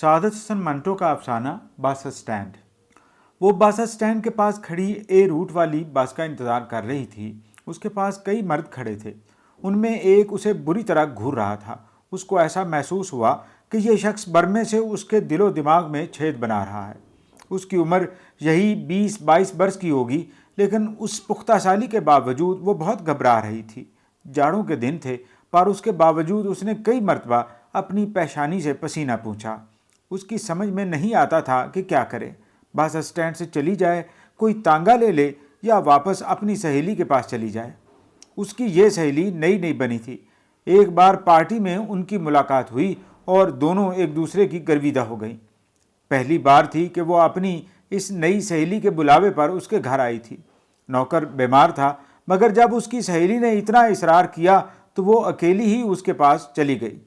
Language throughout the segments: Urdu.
سعادت حسن منٹو کا افسانہ بس اسٹینڈ۔ وہ بس اسٹینڈ کے پاس کھڑی اے روٹ والی بس کا انتظار کر رہی تھی۔ اس کے پاس کئی مرد کھڑے تھے، ان میں ایک اسے بری طرح گھور رہا تھا۔ اس کو ایسا محسوس ہوا کہ یہ شخص برمے سے اس کے دل و دماغ میں چھید بنا رہا ہے۔ اس کی عمر یہی 20-22 برس کی ہوگی، لیکن اس پختہ سالی کے باوجود وہ بہت گھبرا رہی تھی۔ جاڑوں کے دن تھے، پر اس کے باوجود اس نے کئی مرتبہ اپنی پیشانی سے پسینہ پونچھا۔ اس کی سمجھ میں نہیں آتا تھا کہ کیا کرے، بس اسٹینڈ سے چلی جائے، کوئی تانگا لے لے، یا واپس اپنی سہیلی کے پاس چلی جائے۔ اس کی یہ سہیلی نئی بنی تھی۔ ایک بار پارٹی میں ان کی ملاقات ہوئی اور دونوں ایک دوسرے کی گرویدہ ہو گئیں۔ پہلی بار تھی کہ وہ اپنی اس نئی سہیلی کے بلاوے پر اس کے گھر آئی تھی۔ نوکر بیمار تھا، مگر جب اس کی سہیلی نے اتنا اصرار کیا تو وہ اکیلی ہی اس کے پاس چلی گئی۔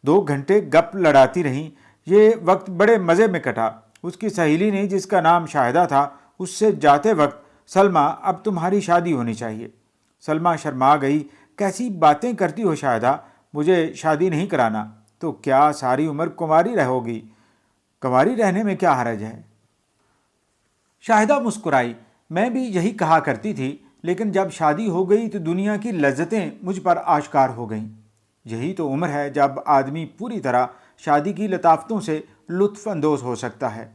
2 گھنٹے گپ لڑاتی رہیں۔ یہ وقت بڑے مزے میں کٹا۔ اس کی سہیلی نے، جس کا نام شاہدہ تھا، اس سے جاتے وقت، سلمیٰ اب تمہاری شادی ہونی چاہیے۔ سلمیٰ شرما گئی۔ کیسی باتیں کرتی ہو شاہدہ، مجھے شادی نہیں کرانا۔ تو کیا ساری عمر کنواری رہو گی؟ کنواری رہنے میں کیا حرج ہے؟ شاہدہ مسکرائی۔ میں بھی یہی کہا کرتی تھی، لیکن جب شادی ہو گئی تو دنیا کی لذتیں مجھ پر آشکار ہو گئیں۔ یہی تو عمر ہے جب آدمی پوری طرح شادی کی لطافتوں سے لطف اندوز ہو سکتا ہے۔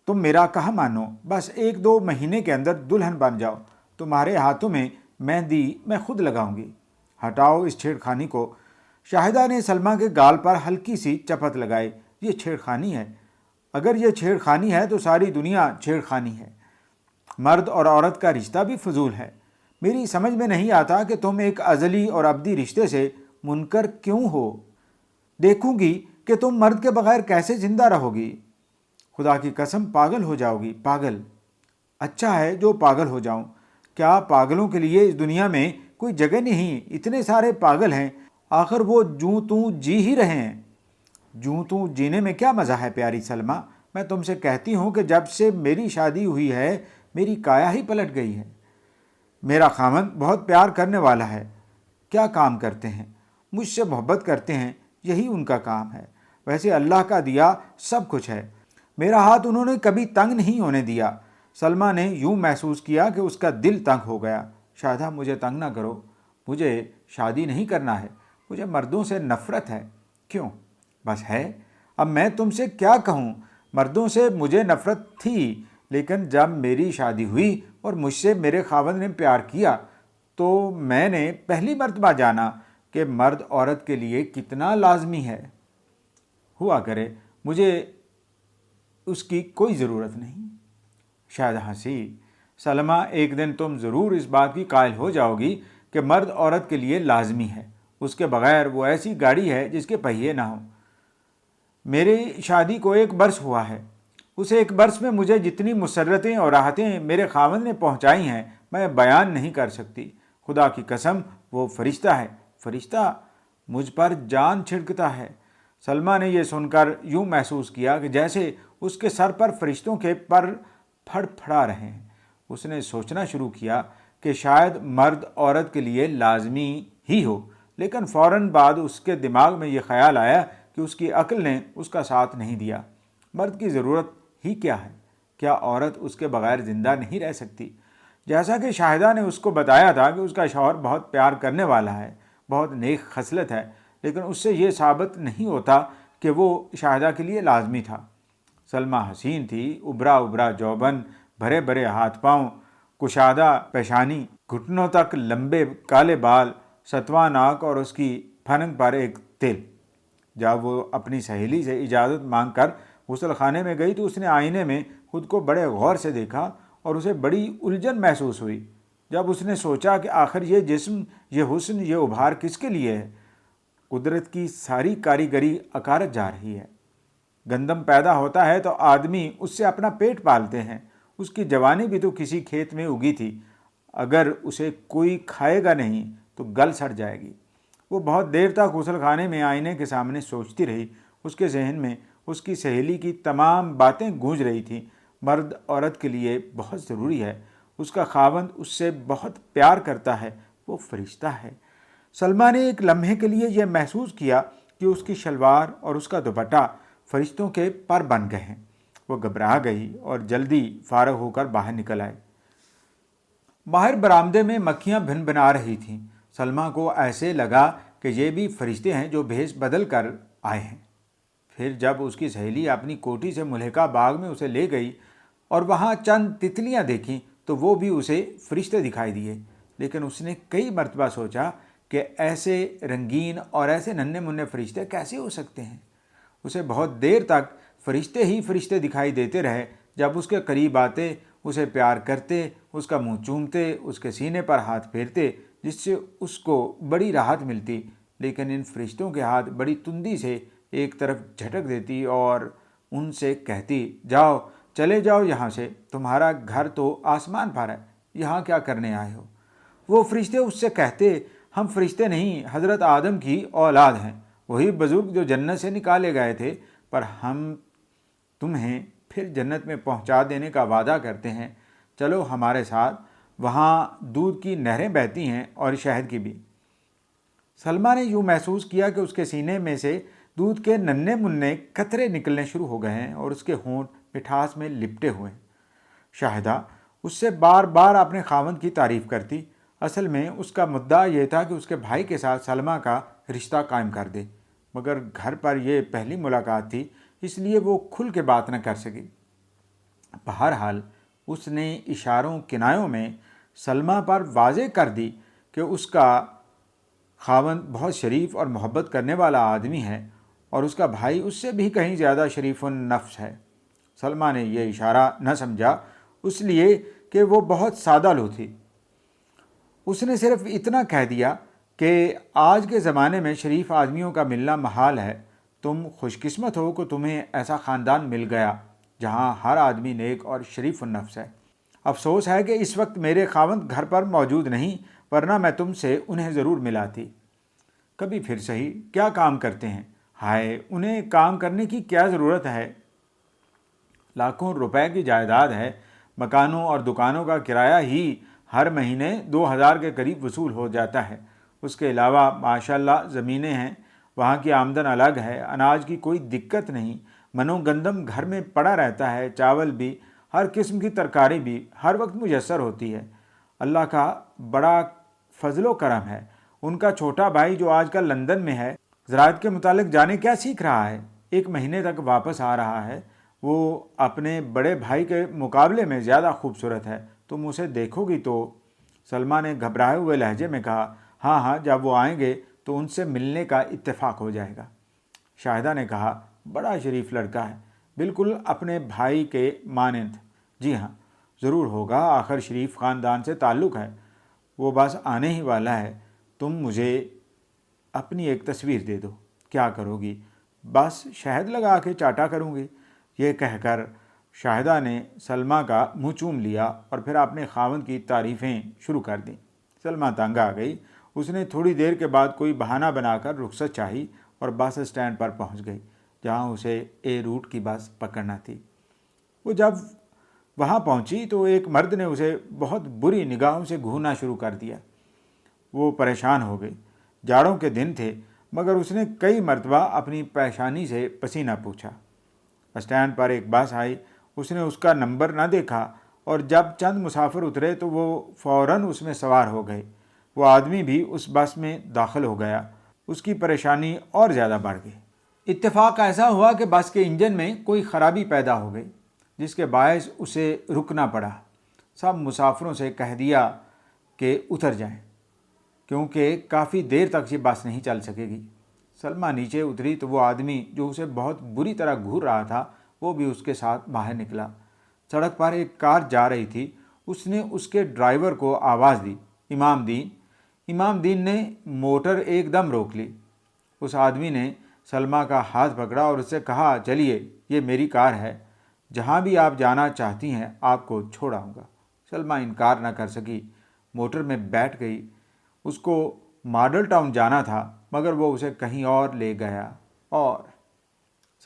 تم میرا کہا مانو، بس 1-2 مہینے کے اندر دلہن بن جاؤ۔ تمہارے ہاتھوں میں مہندی میں خود لگاؤں گی۔ ہٹاؤ اس چھیڑ خانی کو۔ شاہدہ نے سلمیٰ کے گال پر ہلکی سی چپت لگائی۔ یہ چھیڑ خانی ہے؟ اگر یہ چھیڑ خانی ہے تو ساری دنیا چھیڑ خانی ہے۔ مرد اور عورت کا رشتہ بھی فضول ہے۔ میری سمجھ میں نہیں آتا کہ تم ایک ازلی اور ابدی رشتے سے منکر کیوں ہو؟ دیکھوں گی کہ تم مرد کے بغیر کیسے زندہ رہو گی۔ خدا کی قسم پاگل ہو جاؤ گی، پاگل۔ اچھا ہے جو پاگل ہو جاؤں۔ کیا پاگلوں کے لیے اس دنیا میں کوئی جگہ نہیں؟ اتنے سارے پاگل ہیں، آخر وہ جوں توں جی ہی رہے ہیں۔ جوں توں جینے میں کیا مزہ ہے پیاری سلمیٰ؟ میں تم سے کہتی ہوں کہ جب سے میری شادی ہوئی ہے میری کایا ہی پلٹ گئی ہے۔ میرا خاوند بہت پیار کرنے والا ہے۔ کیا کام کرتے ہیں؟ مجھ سے محبت کرتے ہیں، یہی ان کا کام ہے۔ ویسے اللہ کا دیا سب کچھ ہے، میرا ہاتھ انہوں نے کبھی تنگ نہیں ہونے دیا۔ سلمیٰ نے یوں محسوس کیا کہ اس کا دل تنگ ہو گیا۔ شاہدہ مجھے تنگ نہ کرو، مجھے شادی نہیں کرنا ہے، مجھے مردوں سے نفرت ہے۔ کیوں؟ بس ہے، اب میں تم سے کیا کہوں؟ مردوں سے مجھے نفرت تھی، لیکن جب میری شادی ہوئی اور مجھ سے میرے خاوند نے پیار کیا تو میں نے پہلی مرتبہ جانا کہ مرد عورت کے لیے کتنا لازمی ہے۔ ہوا کرے، مجھے اس کی کوئی ضرورت نہیں۔ شاہدہ ہنسی۔ سلمیٰ ایک دن تم ضرور اس بات کی قائل ہو جاؤ گی کہ مرد عورت کے لیے لازمی ہے۔ اس کے بغیر وہ ایسی گاڑی ہے جس کے پہیے نہ ہوں۔ میری شادی کو 1 برس ہوا ہے۔ اس 1 برس میں مجھے جتنی مسرتیں اور راحتیں میرے خاوند نے پہنچائی ہیں میں بیان نہیں کر سکتی۔ خدا کی قسم وہ فرشتہ ہے، فرشتہ مجھ پر جان چھڑکتا ہے۔ سلمیٰ نے یہ سن کر یوں محسوس کیا کہ جیسے اس کے سر پر فرشتوں کے پر پھڑ پھڑا رہے ہیں۔ اس نے سوچنا شروع کیا کہ شاید مرد عورت کے لیے لازمی ہی ہو، لیکن فوراً بعد اس کے دماغ میں یہ خیال آیا کہ اس کی عقل نے اس کا ساتھ نہیں دیا۔ مرد کی ضرورت ہی کیا ہے؟ کیا عورت اس کے بغیر زندہ نہیں رہ سکتی؟ جیسا کہ شاہدہ نے اس کو بتایا تھا کہ اس کا شوہر بہت پیار کرنے والا ہے، بہت نیک خصلت ہے، لیکن اس سے یہ ثابت نہیں ہوتا کہ وہ شاہدہ کے لیے لازمی تھا۔ سلمیٰ حسین تھی، ابھرا جوبن، بھرے ہاتھ پاؤں، کشادہ پیشانی، گھٹنوں تک لمبے کالے بال، ستواں ناک اور اس کی پھنک پر ایک تل۔ جب وہ اپنی سہیلی سے اجازت مانگ کر غسل خانے میں گئی تو اس نے آئینے میں خود کو بڑے غور سے دیکھا اور اسے بڑی الجھن محسوس ہوئی۔ جب اس نے سوچا کہ آخر یہ جسم، یہ حسن، یہ ابھار کس کے لیے ہے؟ قدرت کی ساری کاریگری اکارت جا رہی ہے۔ گندم پیدا ہوتا ہے تو آدمی اس سے اپنا پیٹ پالتے ہیں۔ اس کی جوانی بھی تو کسی کھیت میں اگی تھی، اگر اسے کوئی کھائے گا نہیں تو گل سڑ جائے گی۔ وہ بہت دیر تک غسل خانے میں آئینے کے سامنے سوچتی رہی۔ اس کے ذہن میں اس کی سہیلی کی تمام باتیں گونج رہی تھیں۔ مرد عورت کے لیے بہت ضروری ہے، اس کا خاوند اس سے بہت پیار کرتا ہے، وہ فرشتہ ہے۔ سلمیٰ نے ایک لمحے کے لیے یہ محسوس کیا کہ کہ اس کی شلوار اور اس کا دوپٹہ فرشتوں کے پر بن گئے ہیں۔ وہ گھبرا گئی اور جلدی فارغ ہو کر باہر نکل آئی۔ باہر برآمدے میں مکھیاں بھن بنا رہی تھیں۔ سلمیٰ کو ایسے لگا کہ یہ بھی فرشتے ہیں جو بھیس بدل کر آئے ہیں۔ پھر جب اس کی سہیلی اپنی کوٹھی سے ملحقہ باغ میں اسے لے گئی اور وہاں چند تتلیاں دیکھیں تو وہ بھی اسے فرشتے دکھائی دیے، لیکن اس نے کئی مرتبہ سوچا کہ ایسے رنگین اور ایسے ننھے منھے فرشتے کیسے ہو سکتے ہیں۔ اسے بہت دیر تک فرشتے ہی فرشتے دکھائی دیتے رہے۔ جب اس کے قریب آتے، اسے پیار کرتے، اس کا منہ چومتے، اس کے سینے پر ہاتھ پھیرتے، جس سے اس کو بڑی راحت ملتی، لیکن ان فرشتوں کے ہاتھ بڑی تندی سے ایک طرف جھٹک دیتی اور ان سے کہتی، جاؤ، چلے جاؤ یہاں سے، تمہارا گھر تو آسمان پر ہے، یہاں کیا کرنے آئے ہو؟ وہ فرشتے اس سے کہتے، ہم فرشتے نہیں، حضرت آدم کی اولاد ہیں، وہی بزرگ جو جنت سے نکالے گئے تھے، پر ہم تمہیں پھر جنت میں پہنچا دینے کا وعدہ کرتے ہیں، چلو ہمارے ساتھ، وہاں دودھ کی نہریں بہتی ہیں اور شہد کی بھی۔ سلمیٰ نے یوں محسوس کیا کہ اس کے سینے میں سے دودھ کے ننھے منھے قطرے نکلنے شروع ہو گئے ہیں اور اس کے ہونٹ مٹھاس میں لپٹے ہوئے ہیں۔ شاہدہ اس سے بار بار اپنے خاوند کی تعریف کرتی۔ اصل میں اس کا مدعا یہ تھا کہ اس کے بھائی کے ساتھ سلمیٰ کا رشتہ قائم کر دے، مگر گھر پر یہ پہلی ملاقات تھی، اس لیے وہ کھل کے بات نہ کر سکی۔ بہرحال اس نے اشاروں کنایوں میں سلمیٰ پر واضح کر دی کہ اس کا خاوند بہت شریف اور محبت کرنے والا آدمی ہے اور اس کا بھائی اس سے بھی کہیں زیادہ شریف النفس ہے۔ سلمیٰ نے یہ اشارہ نہ سمجھا، اس لیے کہ وہ بہت سادہ لو تھی۔ اس نے صرف اتنا کہہ دیا کہ آج کے زمانے میں شریف آدمیوں کا ملنا محال ہے، تم خوش قسمت ہو کہ تمہیں ایسا خاندان مل گیا جہاں ہر آدمی نیک اور شریف النفس ہے۔ افسوس ہے کہ اس وقت میرے خاوند گھر پر موجود نہیں، ورنہ میں تم سے انہیں ضرور ملاتی۔ کبھی پھر صحیح، کیا کام کرتے ہیں؟ ہائے، انہیں کام کرنے کی کیا ضرورت ہے؟ لاکھوں روپے کی جائیداد ہے، مکانوں اور دکانوں کا کرایہ ہی ہر مہینے 2000 کے قریب وصول ہو جاتا ہے۔ اس کے علاوہ ماشاءاللہ زمینیں ہیں، وہاں کی آمدن الگ ہے، اناج کی کوئی دقت نہیں، منو گندم گھر میں پڑا رہتا ہے، چاول بھی، ہر قسم کی ترکاری بھی ہر وقت میسر ہوتی ہے۔ اللہ کا بڑا فضل و کرم ہے۔ ان کا چھوٹا بھائی جو آج کل لندن میں ہے، زراعت کے متعلق جانے کیا سیکھ رہا ہے، 1 مہینے تک واپس آ رہا ہے۔ وہ اپنے بڑے بھائی کے مقابلے میں زیادہ خوبصورت ہے، تم اسے دیکھو گی تو۔ سلمیٰ نے گھبرائے ہوئے لہجے میں کہا، ہاں ہاں، جب وہ آئیں گے تو ان سے ملنے کا اتفاق ہو جائے گا۔ شاہدہ نے کہا، بڑا شریف لڑکا ہے، بالکل اپنے بھائی کے مانند۔ جی ہاں، ضرور ہوگا، آخر شریف خاندان سے تعلق ہے۔ وہ بس آنے ہی والا ہے، تم مجھے اپنی ایک تصویر دے دو۔ کیا کرو گی؟ بس شہد لگا کے چاٹا کروں گی۔ یہ کہہ کر شاہدہ نے سلمیٰ کا منہ چوم لیا اور پھر اپنے خاوند کی تعریفیں شروع کر دیں۔ سلمیٰ تنگ آ گئی۔ اس نے تھوڑی دیر کے بعد کوئی بہانہ بنا کر رخصت چاہی اور بس اسٹینڈ پر پہنچ گئی، جہاں اسے اے روٹ کی بس پکڑنا تھی۔ وہ جب وہاں پہنچی تو ایک مرد نے اسے بہت بری نگاہوں سے گھورنا شروع کر دیا۔ وہ پریشان ہو گئی۔ جاڑوں کے دن تھے، مگر اس نے کئی مرتبہ اپنی پیشانی سے پسینہ پوچھا۔ اسٹینڈ پر ایک بس آئی، اس نے اس کا نمبر نہ دیکھا اور جب چند مسافر اترے تو وہ فوراً اس میں سوار ہو گئے۔ وہ آدمی بھی اس بس میں داخل ہو گیا۔ اس کی پریشانی اور زیادہ بڑھ گئی۔ اتفاق ایسا ہوا کہ بس کے انجن میں کوئی خرابی پیدا ہو گئی، جس کے باعث اسے رکنا پڑا۔ سب مسافروں سے کہہ دیا کہ اتر جائیں، کیونکہ کافی دیر تک یہ بس نہیں چل سکے گی۔ سلمیٰ نیچے اتری تو وہ آدمی جو اسے بہت بری طرح گھور رہا تھا، وہ بھی اس کے ساتھ باہر نکلا۔ سڑک پر ایک کار جا رہی تھی، اس نے اس کے ڈرائیور کو آواز دی، امام دین۔ امام دین نے موٹر ایک دم روک لی۔ اس آدمی نے سلمیٰ کا ہاتھ پکڑا اور اس سے کہا، چلیے، یہ میری کار ہے، جہاں بھی آپ جانا چاہتی ہیں آپ کو چھوڑ آؤں گا۔ سلمیٰ انکار نہ کر سکی، موٹر میں بیٹھ گئی۔ اس کو ماڈل ٹاؤن جانا تھا، مگر وہ اسے کہیں اور لے گیا، اور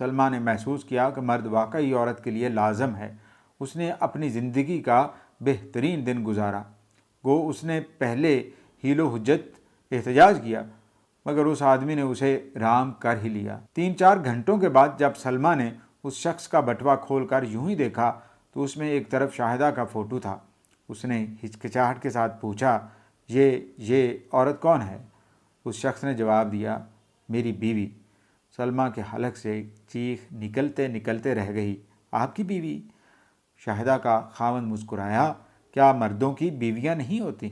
سلمیٰ نے محسوس کیا کہ مرد واقعی عورت کے لیے لازم ہے۔ اس نے اپنی زندگی کا بہترین دن گزارا۔ گو اس نے پہلے حیل و حجت احتجاج کیا، مگر اس آدمی نے اسے رام کر ہی لیا۔ 3-4 گھنٹوں کے بعد جب سلمیٰ نے اس شخص کا بٹوا کھول کر یوں ہی دیکھا تو اس میں ایک طرف شاہدہ کا فوٹو تھا۔ اس نے ہچکچاہٹ کے ساتھ پوچھا، یہ عورت کون ہے؟ اس شخص نے جواب دیا، میری بیوی۔ سلمیٰ کے حلق سے چیخ نکلتے نکلتے رہ گئی، آپ کی بیوی؟ شاہدہ کا خاوند مسکرایا، کیا مردوں کی بیویاں نہیں ہوتی؟